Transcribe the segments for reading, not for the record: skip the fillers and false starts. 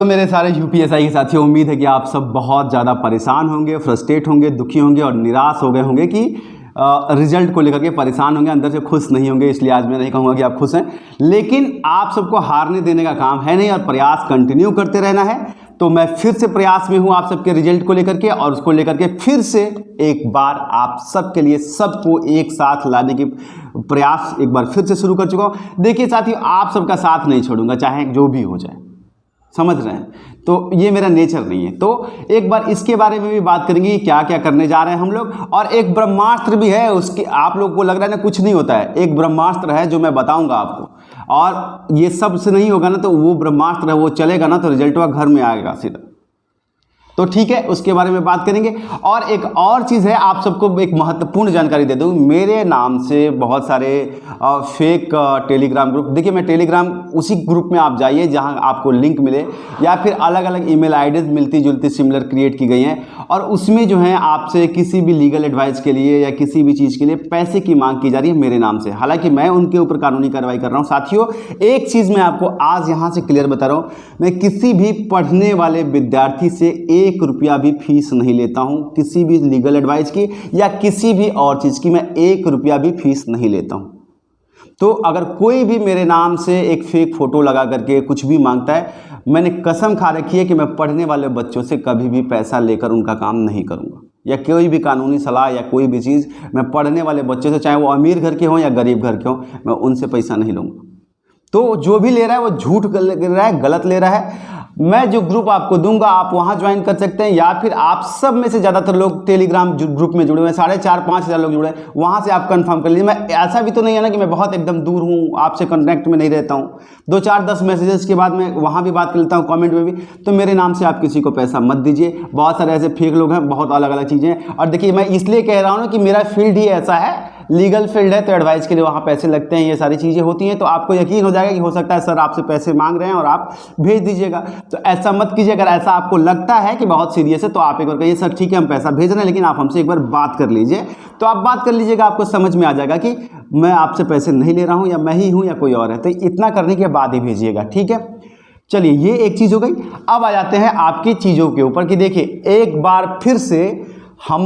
तो मेरे सारे यूपीएसआई के साथियों, उम्मीद है कि आप सब बहुत ज़्यादा परेशान होंगे, फ्रस्ट्रेट होंगे, दुखी होंगे और निराश हो गए होंगे कि रिजल्ट को लेकर के परेशान होंगे, अंदर से खुश नहीं होंगे। इसलिए आज मैं नहीं कहूँगा कि आप खुश हैं, लेकिन आप सबको हारने देने का काम है नहीं और प्रयास कंटिन्यू करते रहना है। तो मैं फिर से प्रयास में हूँ आप सबके रिजल्ट को लेकर के, और उसको लेकर के फिर से एक बार आप सबके लिए सबको एक साथ लाने की प्रयास एक बार फिर से शुरू कर चुका हूँ। देखिए साथियों, आप सबका साथ नहीं छोड़ूंगा, चाहे जो भी हो जाए, समझ रहे हैं। तो ये मेरा नेचर नहीं है। तो एक बार इसके बारे में भी बात करेंगे कि क्या क्या करने जा रहे हैं हम लोग, और एक ब्रह्मास्त्र भी है उसके। आप लोग को लग रहा है ना कुछ नहीं होता है, एक ब्रह्मास्त्र है जो मैं बताऊंगा आपको, और ये सब से नहीं होगा ना तो वो ब्रह्मास्त्र है वो चलेगा ना तो रिजल्ट घर में आएगा सीधा। तो ठीक है, उसके बारे में बात करेंगे। और एक और चीज़ है, आप सबको एक महत्वपूर्ण जानकारी दे दूं, मेरे नाम से बहुत सारे फेक टेलीग्राम ग्रुप, देखिए मैं टेलीग्राम उसी ग्रुप में आप जाइए जहां आपको लिंक मिले, या फिर अलग अलग ईमेल आईडीज मिलती जुलती सिमिलर क्रिएट की गई हैं, और उसमें जो है आपसे किसी भी लीगल एडवाइस के लिए या किसी भी चीज़ के लिए पैसे की मांग की जा रही है मेरे नाम से। हालांकि मैं उनके ऊपर कानूनी कार्रवाई कर रहा हूँ। साथियों, एक चीज़ मैं आपको आज यहाँ से क्लियर बता रहा हूँ, मैं किसी भी पढ़ने वाले विद्यार्थी से 1 रुपया भी फीस नहीं लेता हूं, किसी भी लीगल एडवाइस की या किसी भी और चीज की मैं 1 रुपया भी फीस नहीं लेता हूं। तो अगर कोई भी मेरे नाम से एक फेक फोटो लगा करके कुछ भी मांगता है, मैंने कसम खा रखी है कि मैं पढ़ने वाले बच्चों से कभी भी पैसा लेकर उनका काम नहीं करूंगा, या कोई भी कानूनी सलाह या कोई भी चीज़ मैं पढ़ने वाले बच्चों से, चाहे वो अमीर घर के हों या गरीब घर के हों, मैं उनसे पैसा नहीं लूँगा। तो जो भी ले रहा है वो झूठ ले रहा है, गलत ले रहा है। मैं जो ग्रुप आपको दूंगा आप वहां ज्वाइन कर सकते हैं, या फिर आप सब में से ज़्यादातर लोग टेलीग्राम ग्रुप में जुड़े हुए हैं, 4,500-5 हज़ार लोग जुड़े हैं, वहां से आप कंफर्म कर लीजिए। मैं ऐसा भी तो नहीं है ना कि मैं बहुत एकदम दूर हूं, आपसे कॉन्टैक्ट में नहीं रहता हूं। 2-4-10 मैसेजेस के बाद मैं वहां भी बात कर लेता हूं, कमेंट में भी। तो मेरे नाम से आप किसी को पैसा मत दीजिए। बहुत सारे ऐसे फेक लोग हैं, बहुत अलग अलग चीज़ें हैं। और देखिए, मैं इसलिए कह रहा हूँ ना कि मेरा फील्ड ही ऐसा है, लीगल फील्ड है, तो एडवाइस के लिए वहाँ पैसे लगते हैं, ये सारी चीज़ें होती हैं। तो आपको यकीन हो जाएगा कि हो सकता है सर आपसे पैसे मांग रहे हैं और आप भेज दीजिएगा। तो ऐसा मत कीजिए। अगर ऐसा आपको लगता है कि बहुत सीरियस है तो आप एक बार कहिए सर ठीक है हम पैसा भेज रहे हैं, लेकिन आप हमसे एक बार बात कर लीजिए। तो आप बात कर लीजिएगा, आपको समझ में आ जाएगा कि मैं आपसे पैसे नहीं ले रहा हूँ, या मैं ही हूँ या कोई और है। तो इतना करने के बाद ही भेजिएगा, ठीक है। चलिए, ये एक चीज़ हो गई। अब आ जाते हैं आपकी चीज़ों के ऊपर कि देखिए, एक बार फिर से हम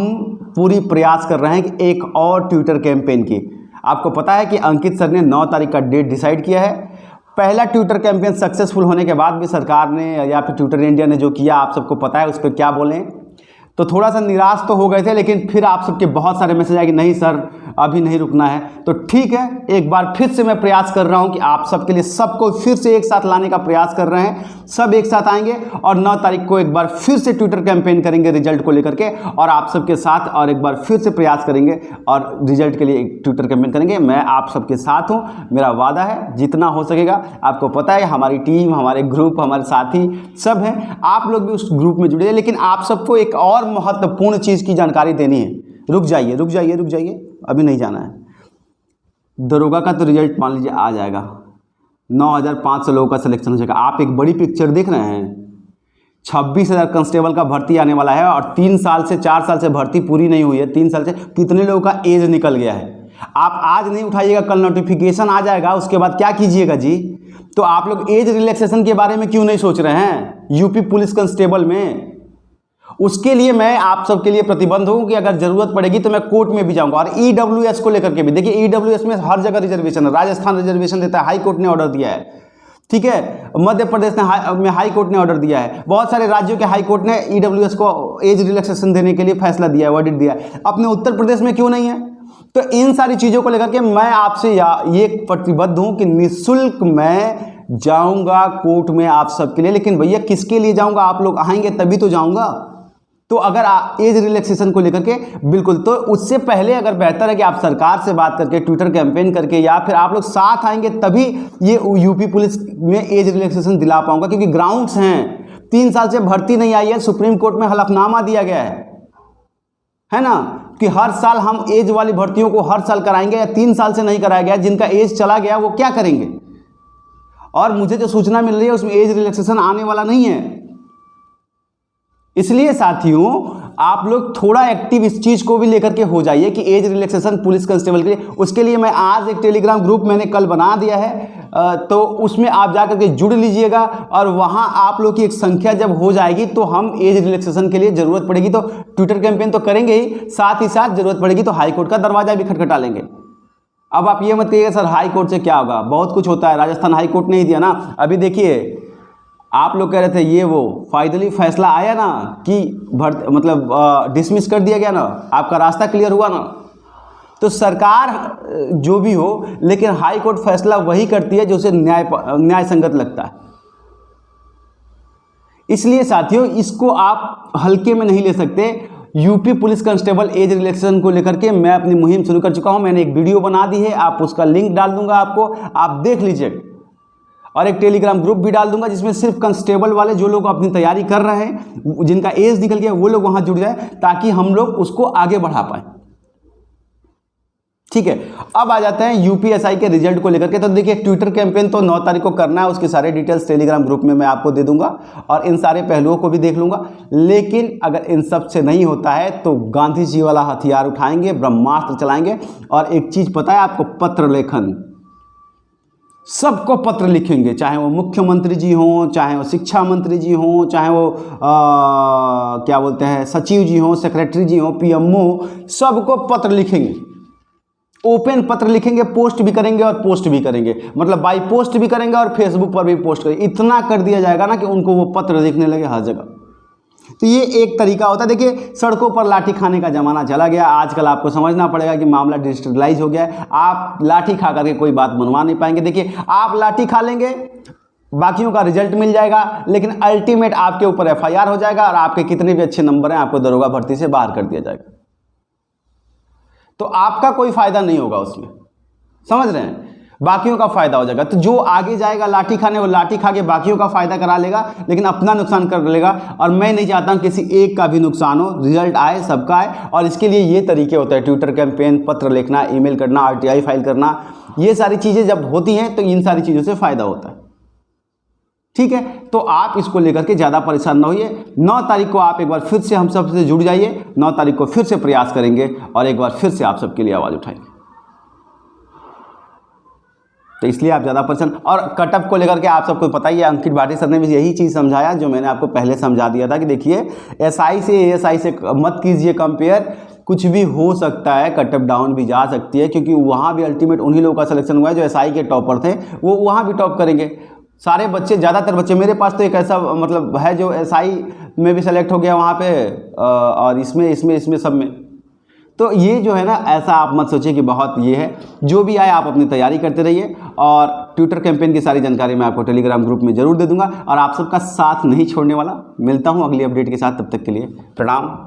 पूरी प्रयास कर रहे हैं कि एक और ट्विटर कैंपेन की। आपको पता है कि अंकित सर ने 9 तारीख का डेट डिसाइड किया है। पहला ट्विटर कैंपेन सक्सेसफुल होने के बाद भी सरकार ने या फिर ट्विटर इंडिया ने जो किया, आप सबको पता है उस पर क्या बोलें। तो थोड़ा सा निराश तो हो गए थे, लेकिन फिर आप सबके बहुत सारे मैसेज आए कि नहीं सर अभी नहीं रुकना है। तो ठीक है, एक बार फिर से मैं प्रयास कर रहा हूं कि आप सबके लिए सबको फिर से एक साथ लाने का प्रयास कर रहे हैं। सब एक साथ आएंगे और 9 तारीख को एक बार फिर से ट्विटर कैंपेन करेंगे रिजल्ट को लेकर के, और आप सबके साथ और एक बार फिर से प्रयास करेंगे और रिजल्ट के लिए एक ट्विटर कैंपेन करेंगे। मैं आप सबके साथ हूँ, मेरा वादा है जितना हो सकेगा। आपको पता है हमारी टीम, हमारे ग्रुप, हमारे साथी सब हैं, आप लोग भी उस ग्रुप में जुड़े। लेकिन आप सबको एक और महत्वपूर्ण चीज़ की जानकारी देनी है। रुक जाइए रुक जाइए रुक जाइए, अभी नहीं जाना है। दरोगा का तो रिजल्ट मान लीजिए आ जाएगा, 9,500 लोगों का सिलेक्शन हो जाएगा। आप एक बड़ी पिक्चर देख रहे हैं, 26,000 कांस्टेबल का भर्ती आने वाला है, और 3 साल से 4 साल से भर्ती पूरी नहीं हुई है। 3 साल से कितने लोगों का एज निकल गया है। आप आज नहीं उठाइएगा, कल नोटिफिकेशन आ जाएगा, उसके बाद क्या कीजिएगा जी। तो आप लोग एज रिलैक्सेशन के बारे में क्यों नहीं सोच रहे हैं यूपी पुलिस कांस्टेबल में? उसके लिए मैं आप सबके लिए प्रतिबंध हूं कि अगर जरूरत पड़ेगी तो मैं कोर्ट में भी जाऊंगा। और ईडब्ल्यूएस को लेकर के भी देखिए, ईडब्ल्यूएस में हर जगह रिजर्वेशन है। राजस्थान रिजर्वेशन देता है, हाई कोर्ट ने ऑर्डर दिया है, ठीक है। मध्य प्रदेश में हाई कोर्ट ने ऑर्डर दिया है। बहुत सारे राज्यों के हाई कोर्ट ने ईडब्ल्यूएस को एज रिलैक्सेशन देने के लिए फैसला दिया है, वर्डिक्ट दिया है। अपने उत्तर प्रदेश में क्यों नहीं है? तो इन सारी चीजों को लेकर के मैं आपसे ये प्रतिबद्ध हूं कि निःशुल्क मैं जाऊंगा कोर्ट में आप सबके लिए। लेकिन भैया किसके लिए जाऊंगा? आप लोग आएंगे तभी तो जाऊंगा। तो अगर एज रिलैक्सेशन को लेकर के बिल्कुल, तो उससे पहले अगर बेहतर है कि आप सरकार से बात करके ट्विटर कैंपेन करके, या फिर आप लोग साथ आएंगे तभी ये यूपी पुलिस में एज रिलैक्सेशन दिला पाऊंगा। क्योंकि ग्राउंड्स हैं, 3 साल से भर्ती नहीं आई है, सुप्रीम कोर्ट में हलफनामा दिया गया है ना, कि हर साल हम एज वाली भर्तियों को हर साल कराएंगे, या 3 साल से नहीं कराया गया। जिनका एज चला गया वो क्या करेंगे? और मुझे जो सूचना मिल रही है उसमें एज रिलैक्सेशन आने वाला नहीं है। इसलिए साथियों आप लोग थोड़ा एक्टिव इस चीज़ को भी लेकर के हो जाइए कि एज रिलैक्सेशन पुलिस कांस्टेबल के लिए। उसके लिए मैं आज एक टेलीग्राम ग्रुप मैंने कल बना दिया है, तो उसमें आप जाकर के जुड़ लीजिएगा और वहाँ आप लोग की एक संख्या जब हो जाएगी तो हम एज रिलैक्सेशन के लिए ज़रूरत पड़ेगी तो ट्विटर कैंपेन तो करेंगे ही, साथ ज़रूरत पड़ेगी तो हाई कोर्ट का दरवाज़ा भी खटखटा लेंगे। अब आप ये मत कहिएगा सर हाई कोर्ट से क्या होगा, बहुत कुछ होता है, राजस्थान हाई कोर्ट नहीं दिया ना। अभी देखिए आप लोग कह रहे थे ये वो फाइनली फैसला आया ना कि डिसमिस कर दिया गया ना, आपका रास्ता क्लियर हुआ ना। तो सरकार जो भी हो, लेकिन हाई कोर्ट फैसला वही करती है जो उसे न्याय संगत लगता है। इसलिए साथियों इसको आप हल्के में नहीं ले सकते। UP police constable age relaxation को लेकर के मैं अपनी मुहिम शुरू कर चुका हूं। मैंने एक वीडियो बना दी है, आप उसका लिंक डाल दूंगा आपको, आप देख लीजिए। और एक टेलीग्राम ग्रुप भी डाल दूंगा जिसमें सिर्फ कांस्टेबल वाले जो लोग अपनी तैयारी कर रहे हैं, जिनका एज निकल गया, वो लोग वहां जुड़ जाए ताकि हम लोग उसको आगे बढ़ा पाए। ठीक है, अब आ जाते हैं यूपीएसआई के रिजल्ट को लेकर के। तो देखिए ट्विटर कैंपेन तो 9 तारीख को करना है, उसके सारे डिटेल्स टेलीग्राम ग्रुप में मैं आपको दे दूंगा और इन सारे पहलुओं को भी देख लूंगा। लेकिन अगर इन सब से नहीं होता है तो गांधी जी वाला हथियार उठाएंगे, ब्रह्मास्त्र चलाएंगे। और एक चीज पता है आपको, पत्र लेखन, सबको पत्र लिखेंगे, चाहे वो मुख्यमंत्री जी हों, चाहे वो शिक्षा मंत्री जी हों, चाहे वो क्या बोलते हैं सचिव जी हों, सेक्रेटरी जी हों, पीएमओ, सबको पत्र लिखेंगे। ओपन पत्र लिखेंगे, पोस्ट भी करेंगे और पोस्ट भी करेंगे, मतलब बाई पोस्ट भी करेंगे और फेसबुक पर भी पोस्ट करेंगे। इतना कर दिया जाएगा ना कि उनको वो पत्र दिखने लगे हर जगह। तो ये एक तरीका होता है। देखिए सड़कों पर लाठी खाने का ज़माना चला गया, आजकल आपको समझना पड़ेगा कि मामला डिजिटलाइज हो गया है। आप लाठी खा करके कोई बात बनवा नहीं पाएंगे। देखिए आप लाठी खा लेंगे, बाकियों का रिजल्ट मिल जाएगा, लेकिन अल्टीमेट आपके ऊपर एफआईआर हो जाएगा और आपके कितने भी अच्छे नंबर हैं आपको दरोगा भर्ती से बाहर कर दिया जाएगा। तो आपका कोई फायदा नहीं होगा उसमें, समझ रहे हैं, बाकियों का फायदा हो जाएगा। तो जो आगे जाएगा लाठी खाने, वो लाठी खा के बाकियों का फायदा करा लेगा, लेकिन अपना नुकसान कर लेगा। और मैं नहीं चाहता हूं किसी एक का भी नुकसान हो, रिजल्ट आए सबका आए। और इसके लिए ये तरीके होते हैं, ट्विटर कैंपेन, पत्र लिखना, ईमेल करना, आरटीआई फाइल करना, ये सारी चीज़ें जब होती हैं तो इन सारी चीज़ों से फायदा होता है। ठीक है, तो आप इसको लेकर के ज़्यादा परेशान ना होइए। 9 तारीख को आप एक बार फिर से हम सबसे जुड़ जाइए। 9 तारीख को फिर से प्रयास करेंगे और एक बार फिर से आप सबके लिए आवाज़ उठाएंगे। तो इसलिए आप ज़्यादा परेशान। और कटअप को लेकर के आप सबको पता ही है, अंकित भाटी सर ने भी यही चीज़ समझाया जो मैंने आपको पहले समझा दिया था कि देखिए एसआई से एएसआई से मत कीजिए कंपेयर, कुछ भी हो सकता है, कटअप डाउन भी जा सकती है, क्योंकि वहाँ भी अल्टीमेट उन्हीं लोगों का सिलेक्शन हुआ है जो एसआई के टॉपर थे, वो वहाँ भी टॉप करेंगे। सारे बच्चे, ज़्यादातर बच्चे, मेरे पास तो एक ऐसा मतलब है जो एसआई में भी सेलेक्ट हो गया वहाँ पे, और इसमें सब में। तो ये जो है ना, ऐसा आप मत सोचिए कि बहुत ये है। जो भी आए आप अपनी तैयारी करते रहिए और ट्विटर कैंपेन की सारी जानकारी मैं आपको टेलीग्राम ग्रुप में ज़रूर दे दूंगा और आप सबका साथ नहीं छोड़ने वाला। मिलता हूँ अगली अपडेट के साथ, तब तक के लिए प्रणाम।